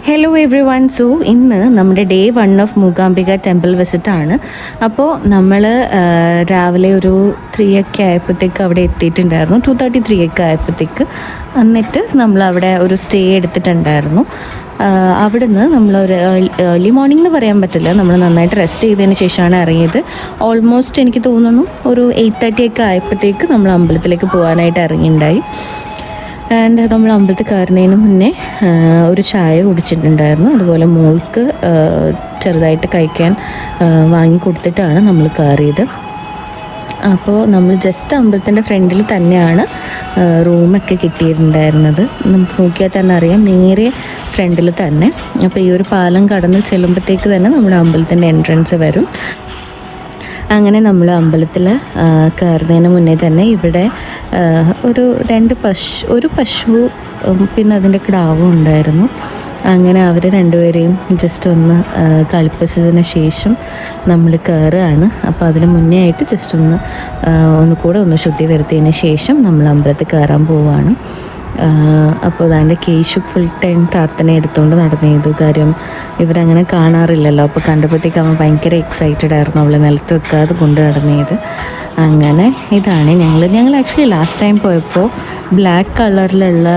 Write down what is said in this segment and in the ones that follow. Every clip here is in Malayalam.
Hello every one. സോ ഇന്ന് നമ്മുടെ ഡേ 1 ഓഫ് മൂകാംബിക ടെമ്പിൾ വിസിറ്റാണ്. അപ്പോൾ നമ്മൾ രാവിലെ ഒരു 3 ഒക്കെ ആയപ്പോഴത്തേക്ക് അവിടെ എത്തിയിട്ടുണ്ടായിരുന്നു. 2:33 ഒക്കെ ആയപ്പോഴത്തേക്ക്. എന്നിട്ട് നമ്മളവിടെ ഒരു സ്റ്റേ എടുത്തിട്ടുണ്ടായിരുന്നു. അവിടുന്ന് നമ്മളൊരു ഏർലി മോർണിംഗ് എന്ന് പറയാൻ പറ്റില്ല, നമ്മൾ നന്നായിട്ട് റെസ്റ്റ് ചെയ്തതിന് ശേഷമാണ് ഇറങ്ങിയത്. ഓൾമോസ്റ്റ് എനിക്ക് തോന്നുന്നു ഒരു 8:30 ഒക്കെ ആയപ്പോഴത്തേക്ക് നമ്മൾ അമ്പലത്തിലേക്ക് പോകാനായിട്ട് ഇറങ്ങിയിട്ടുണ്ടായി. ആൻഡ് നമ്മൾ അമ്പലത്തിൽ കയറുന്നതിന് മുന്നേ ഒരു ചായ കുടിച്ചിട്ടുണ്ടായിരുന്നു. അതുപോലെ മോൾക്ക് ചെറുതായിട്ട് കഴിക്കാൻ വാങ്ങി കൊടുത്തിട്ടാണ് നമ്മൾ കയറിയത്. അപ്പോൾ നമ്മൾ ജസ്റ്റ് അമ്പലത്തിൻ്റെ ഫ്രണ്ടിൽ തന്നെയാണ് റൂമൊക്കെ കിട്ടിയിട്ടുണ്ടായിരുന്നത്. നമുക്ക് നോക്കിയാൽ തന്നെ അറിയാം, നേരെ ഫ്രണ്ടിൽ തന്നെ. അപ്പോൾ ഈ ഒരു പാലം കടന്ന് ചെല്ലുമ്പോഴത്തേക്ക് തന്നെ നമ്മുടെ അമ്പലത്തിൻ്റെ എൻട്രൻസ് വരും. അങ്ങനെ നമ്മൾ അമ്പലത്തിൽ കയറുന്നതിന് മുന്നേ തന്നെ ഇവിടെ ഒരു പശു പിന്നെ അതിൻ്റെ കിടാവും ഉണ്ടായിരുന്നു. അങ്ങനെ അവർ രണ്ടുപേരെയും ജസ്റ്റ് ഒന്ന് കളിപ്പിച്ചതിന് ശേഷം നമ്മൾ കയറുകയാണ്. അപ്പോൾ അതിന് മുന്നേ ആയിട്ട് ജസ്റ്റ് ഒന്ന് ശുദ്ധി വരുത്തിയതിന് ശേഷം നമ്മൾ അമ്പലത്തിൽ കയറാൻ പോവുകയാണ്. അപ്പോൾ അതാണ്ട് കേശു ഫുൾ ടൈം പ്രാർത്ഥന എടുത്തുകൊണ്ട് നടന്നു. കാര്യം ഇവരങ്ങനെ കാണാറില്ലല്ലോ. അപ്പോൾ കണ്ടപ്പോഴത്തേക്ക് അവൻ ഭയങ്കര എക്സൈറ്റഡ് ആയിരുന്നു. അവളെ നിലത്ത് വെക്കാതെ കൊണ്ട് നടന്നത്. അങ്ങനെ ഇതാണ് ഞങ്ങൾ ആക്ച്വലി ലാസ്റ്റ് ടൈം പോയപ്പോൾ ബ്ലാക്ക് കളറിലുള്ള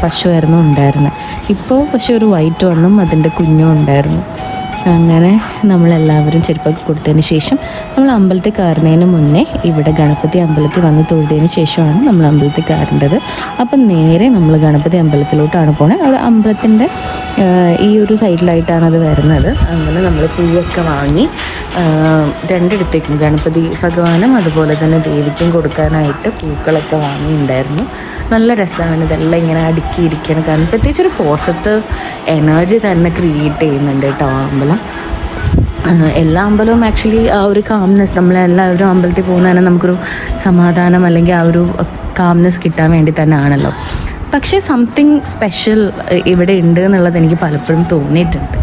പശുവായിരുന്നു ഉണ്ടായിരുന്നത്. ഇപ്പോൾ പക്ഷേ ഒരു വൈറ്റ് വണ്ണും അതിൻ്റെ കുഞ്ഞും ഉണ്ടായിരുന്നു. അങ്ങനെ നമ്മളെല്ലാവരും ചെരുപ്പൊക്കെ കൊടുത്തതിന് ശേഷം നമ്മൾ അമ്പലത്തിൽ കയറുന്നതിന് മുന്നേ ഇവിടെ ഗണപതി അമ്പലത്തിൽ വന്ന് തൊഴുതിന് ശേഷമാണ് നമ്മൾ അമ്പലത്തിൽ കയറേണ്ടത്. അപ്പം നേരെ നമ്മൾ ഗണപതി അമ്പലത്തിലോട്ടാണ് പോണത്. ഒരു അമ്പലത്തിൻ്റെ ഈ ഒരു സൈഡിലായിട്ടാണ് അത് വരുന്നത്. അങ്ങനെ നമ്മൾ പൂവൊക്കെ വാങ്ങി രണ്ടിടത്തേക്കും ഗണപതി ഭഗവാനും അതുപോലെ തന്നെ ദേവിക്കും കൊടുക്കാനായിട്ട് പൂക്കളൊക്കെ വാങ്ങിയിട്ടുണ്ടായിരുന്നു. നല്ല രസമാണ് ഇതെല്ലാം ഇങ്ങനെ അടുക്കിയിരിക്കണം. കാരണം പ്രത്യേകിച്ച് ഒരു പോസിറ്റീവ് എനർജി തന്നെ ക്രിയേറ്റ് ചെയ്യുന്നുണ്ട് കേട്ടോ അമ്പലം. എല്ലാ അമ്പലവും ആക്ച്വലി ആ ഒരു കാംനെസ്, നമ്മളെല്ലാവരും അമ്പലത്തിൽ പോകുന്നതന്നെ നമുക്കൊരു സമാധാനം അല്ലെങ്കിൽ ആ ഒരു കാംനെസ് കിട്ടാൻ വേണ്ടി തന്നെ ആണല്ലോ. പക്ഷേ സംതിങ് സ്പെഷ്യൽ ഇവിടെ ഉണ്ട് എന്നുള്ളത് എനിക്ക് പലപ്പോഴും തോന്നിയിട്ടുണ്ട്.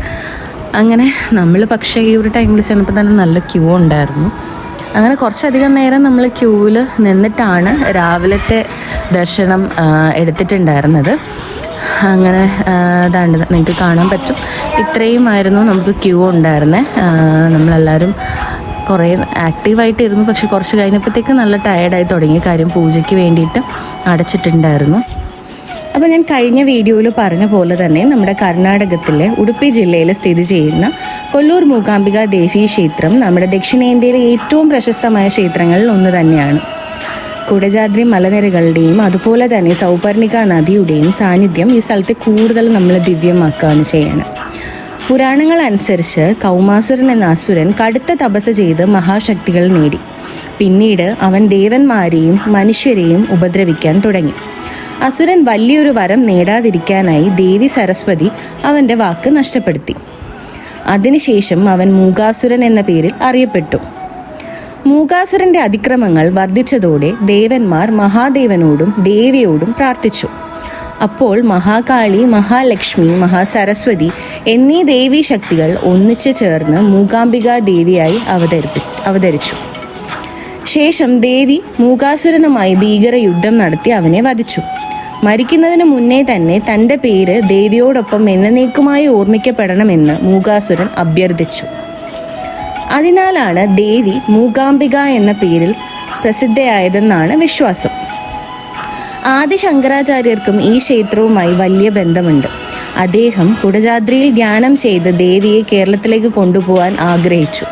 അങ്ങനെ നമ്മൾ പക്ഷേ ഈ ഒരു ടൈമിൽ ചെന്നപ്പോൾ തന്നെ നല്ല ക്യൂ ഉണ്ടായിരുന്നു. അങ്ങനെ കുറച്ചധികം നേരം നമ്മൾ ക്യൂവിൽ നിന്നിട്ടാണ് രാവിലത്തെ ദർശനം എടുത്തിട്ടുണ്ടായിരുന്നത്. അങ്ങനെ അതാണ്ട് നിങ്ങൾക്ക് കാണാൻ പറ്റും, ഇത്രയുമായിരുന്നു നമുക്ക് ക്യൂ ഉണ്ടായിരുന്നത്. നമ്മളെല്ലാവരും കുറേ ആക്റ്റീവായിട്ടിരുന്നു. പക്ഷെ കുറച്ച് കഴിഞ്ഞപ്പോഴത്തേക്ക് നല്ല ടയേർഡായി തുടങ്ങി. കാര്യം പൂജയ്ക്ക് വേണ്ടിയിട്ട് അടച്ചിട്ടുണ്ടായിരുന്നു. അപ്പോൾ ഞാൻ കഴിഞ്ഞ വീഡിയോയിൽ പറഞ്ഞ പോലെ തന്നെ നമ്മുടെ കർണാടകത്തിലെ ഉടുപ്പി ജില്ലയിൽ സ്ഥിതി ചെയ്യുന്ന കൊല്ലൂർ മൂകാംബിക ദേവി ക്ഷേത്രം നമ്മുടെ ദക്ഷിണേന്ത്യയിലെ ഏറ്റവും പ്രശസ്തമായ ക്ഷേത്രങ്ങളിൽ ഒന്ന് തന്നെയാണ്. കുടജാദ്രി മലനിരകളുടെയും അതുപോലെ തന്നെ സൗപർണിക നദിയുടെയും സാന്നിധ്യം ഈ സ്ഥലത്തെ കൂടുതൽ നമ്മൾ ദിവ്യമാക്കുകയാണ് ചെയ്യണം. പുരാണങ്ങൾ അനുസരിച്ച് കൗമാസുരൻ എന്ന അസുരൻ കടുത്ത തപസ് ചെയ്ത് മഹാശക്തികൾ നേടി. പിന്നീട് അവൻ ദേവന്മാരെയും മനുഷ്യരെയും ഉപദ്രവിക്കാൻ തുടങ്ങി. അസുരൻ വലിയൊരു വരം നേടാതിരിക്കാനായി ദേവി സരസ്വതി അവൻ്റെ വാക്ക് നഷ്ടപ്പെടുത്തി. അതിനുശേഷം അവൻ മൂകാസുരൻ എന്ന പേരിൽ അറിയപ്പെട്ടു. മൂകാസുരൻ്റെ അതിക്രമങ്ങൾ വർദ്ധിച്ചതോടെ ദേവന്മാർ മഹാദേവനോടും ദേവിയോടും പ്രാർത്ഥിച്ചു. അപ്പോൾ മഹാകാളി, മഹാലക്ഷ്മി, മഹാസരസ്വതി എന്നീ ദേവീ ശക്തികൾ ഒന്നിച്ചു ചേർന്ന് മൂകാംബിക ദേവിയായി അവതരിച്ചു. ശേഷം ദേവി മൂകാസുരനുമായി ഭീകര യുദ്ധം നടത്തി അവനെ വധിച്ചു. മരിക്കുന്നതിന് മുന്നേ തന്നെ തൻ്റെ പേര് ദേവിയോടൊപ്പം എന്നേക്കുമായി ഓർമ്മിക്കപ്പെടണമെന്ന് മൂകാസുരൻ അഭ്യർത്ഥിച്ചു. അതിനാലാണ് ദേവി മൂകാംബിക എന്ന പേരിൽ പ്രസിദ്ധയായതെന്നാണ് വിശ്വാസം. ആദി ശങ്കരാചാര്യർക്കും ഈ ക്ഷേത്രവുമായി വലിയ ബന്ധമുണ്ട്. അദ്ദേഹം കുടജാദ്രിയിൽ ധ്യാനം ചെയ്ത് ദേവിയെ കേരളത്തിലേക്ക് കൊണ്ടുപോകാൻ ആഗ്രഹിച്ചു.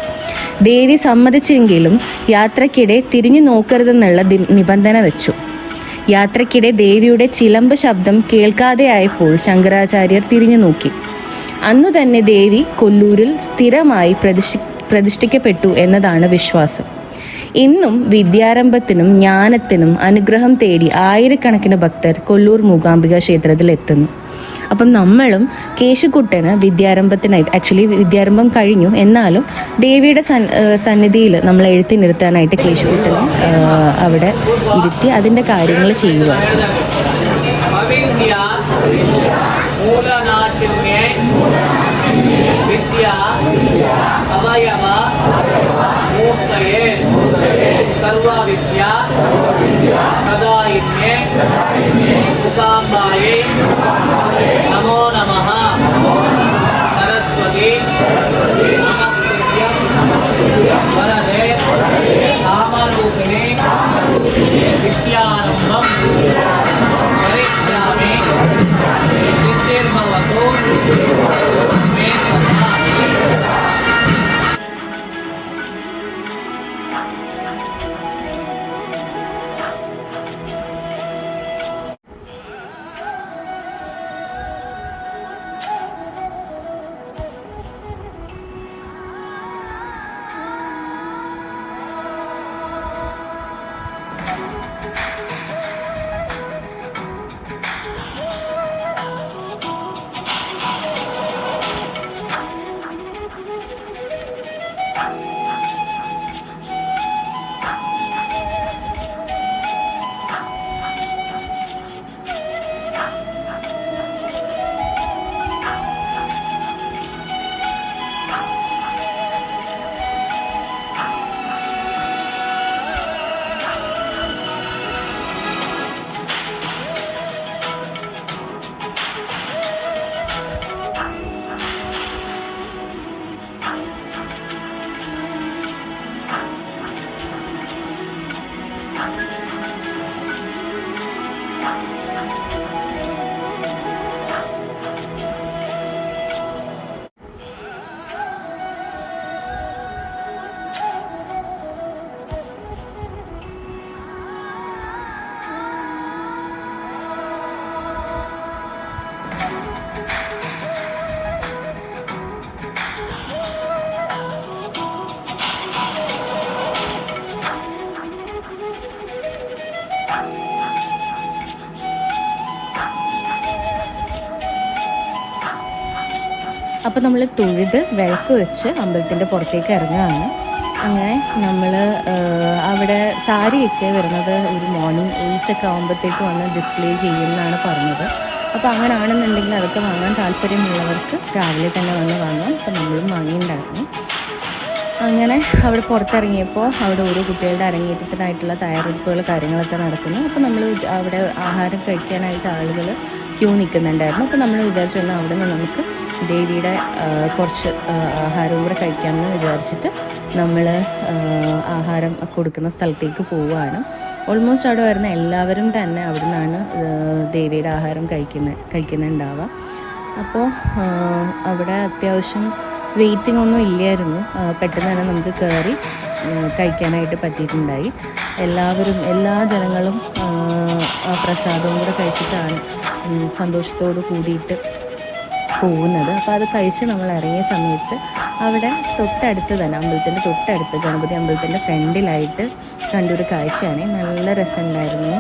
ദേവി സമ്മതിച്ചെങ്കിലും യാത്രക്കിടെ തിരിഞ്ഞു നോക്കരുതെന്നുള്ള നിബന്ധന വെച്ചു. യാത്രക്കിടെ ദേവിയുടെ ചിലമ്പ് ശബ്ദം കേൾക്കാതെയായപ്പോൾ ശങ്കരാചാര്യർ തിരിഞ്ഞു നോക്കി. അന്നു തന്നെ ദേവി കൊല്ലൂരിൽ സ്ഥിരമായി പ്രതിഷ്ഠിക്കപ്പെട്ടു എന്നതാണ് വിശ്വാസം. ഇന്നും വിദ്യാരംഭത്തിനും ജ്ഞാനത്തിനും അനുഗ്രഹം തേടി ആയിരക്കണക്കിന് ഭക്തർ കൊല്ലൂർ മൂകാംബിക ക്ഷേത്രത്തിൽ എത്തുന്നു. അപ്പം നമ്മളും കേശുക്കുട്ടന് വിദ്യാരംഭത്തിനായി, ആക്ച്വലി വിദ്യാരംഭം കഴിഞ്ഞു, എന്നാലും ദേവിയുടെ സന്നിധിയിൽ നമ്മൾ എഴുത്തിനിരുത്താനായിട്ട് കേശുക്കുട്ടനെ അവിടെ ഇരുത്തി അതിൻ്റെ കാര്യങ്ങൾ ചെയ്യുക. नमो नमः। അപ്പോൾ നമ്മൾ തൊഴുത് വിളക്ക് വെച്ച് അമ്പലത്തിൻ്റെ പുറത്തേക്ക് ഇറങ്ങുകയാണ്. അങ്ങനെ നമ്മൾ അവിടെ സാരിയൊക്കെ വരുന്നത് ഒരു മോർണിംഗ് 8 ഒക്കെ ആകുമ്പോഴത്തേക്ക് വന്ന് ഡിസ്പ്ലേ ചെയ്യുമെന്നാണ് പറഞ്ഞത്. അപ്പോൾ അങ്ങനെ ആണെന്നുണ്ടെങ്കിൽ അതൊക്കെ വാങ്ങാൻ താല്പര്യമുള്ളവർക്ക് രാവിലെ തന്നെ വന്ന് വാങ്ങാം. അപ്പോൾ നമ്മളും വാങ്ങിയിട്ടുണ്ടായിരുന്നു. അങ്ങനെ അവിടെ പുറത്തിറങ്ങിയപ്പോൾ അവിടെ ഓരോ കുട്ടികളുടെ അരങ്ങേറ്റത്തിനായിട്ടുള്ള തയ്യാറെടുപ്പുകൾ കാര്യങ്ങളൊക്കെ നടക്കുന്നു. അപ്പോൾ നമ്മൾ അവിടെ ആഹാരം കഴിക്കാനായിട്ട് ആളുകൾ ക്യൂ നിൽക്കുന്നുണ്ടായിരുന്നു. അപ്പോൾ നമ്മൾ വിചാരിച്ചു വന്നാൽ അവിടെ നിന്ന് നമുക്ക് ദേവിയുടെ കുറച്ച് ആഹാരവും കൂടെ കഴിക്കാമെന്ന് വിചാരിച്ചിട്ട് നമ്മൾ ആഹാരം കൊടുക്കുന്ന സ്ഥലത്തേക്ക് പോവുകയാണ്. ഓൾമോസ്റ്റ് അവിടെ വരുന്ന എല്ലാവരും തന്നെ അവിടെ നിന്നാണ് ദേവിയുടെ ആഹാരം കഴിക്കുന്നുണ്ടാവുക. അപ്പോൾ അവിടെ അത്യാവശ്യം വെയിറ്റിംഗ് ഒന്നും ഇല്ലായിരുന്നു. പെട്ടെന്ന് തന്നെ നമുക്ക് കയറി കഴിക്കാനായിട്ട് പറ്റിയിട്ടുണ്ടായി. എല്ലാ ജനങ്ങളും പ്രസാദവും കൂടെ കഴിച്ചിട്ടാണ് സന്തോഷത്തോട് കൂടിയിട്ട് പോകുന്നത്. അപ്പോൾ അത് കഴിച്ച് നമ്മൾ ഇറങ്ങിയ സമയത്ത് അവിടെ തൊട്ടടുത്ത് തന്നെ അമ്പലത്തിൻ്റെ തൊട്ടടുത്ത് ഗണപതി അമ്പലത്തിൻ്റെ ഫ്രണ്ടിലായിട്ട് കണ്ടൊരു കാഴ്ചയാണ്. നല്ല രസമുണ്ടായിരുന്നു.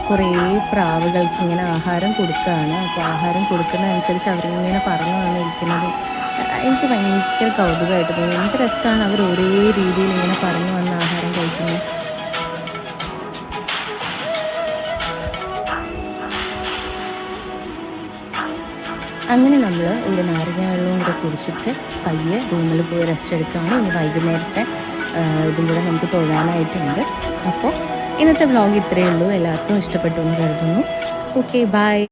കുറേ പ്രാവുകൾക്ക് ഇങ്ങനെ ആഹാരം കൊടുക്കുകയാണ്. അപ്പോൾ ആഹാരം കൊടുക്കുന്നതനുസരിച്ച് അവരിങ്ങനെ പറന്നു വന്നിരിക്കുന്നത് എനിക്ക് ഭയങ്കര കൗതുകമായിട്ട് തോന്നി. എന്ത് രസമാണ് അവർ ഒരേ രീതിയിൽ ഇങ്ങനെ പറന്നു വന്ന് ആഹാരം കഴിക്കുന്നത്. അങ്ങനെ നമ്മൾ ഒരു നാരങ്ങ വെള്ളവും കൂടെ കുടിച്ചിട്ട് പയ്യെ റൂമിൽ പോയി റെസ്റ്റ് എടുക്കുകയാണ്. ഇനി വൈകുന്നേരത്തെ ഇതും കൂടെ നമുക്ക് തൊഴാനായിട്ടുണ്ട്. അപ്പോൾ ഇന്നത്തെ വ്ളോഗ് ഇത്രയേ ഉള്ളൂ. എല്ലാവർക്കും ഇഷ്ടപ്പെട്ടു എന്ന് കരുതുന്നു. Okay, by.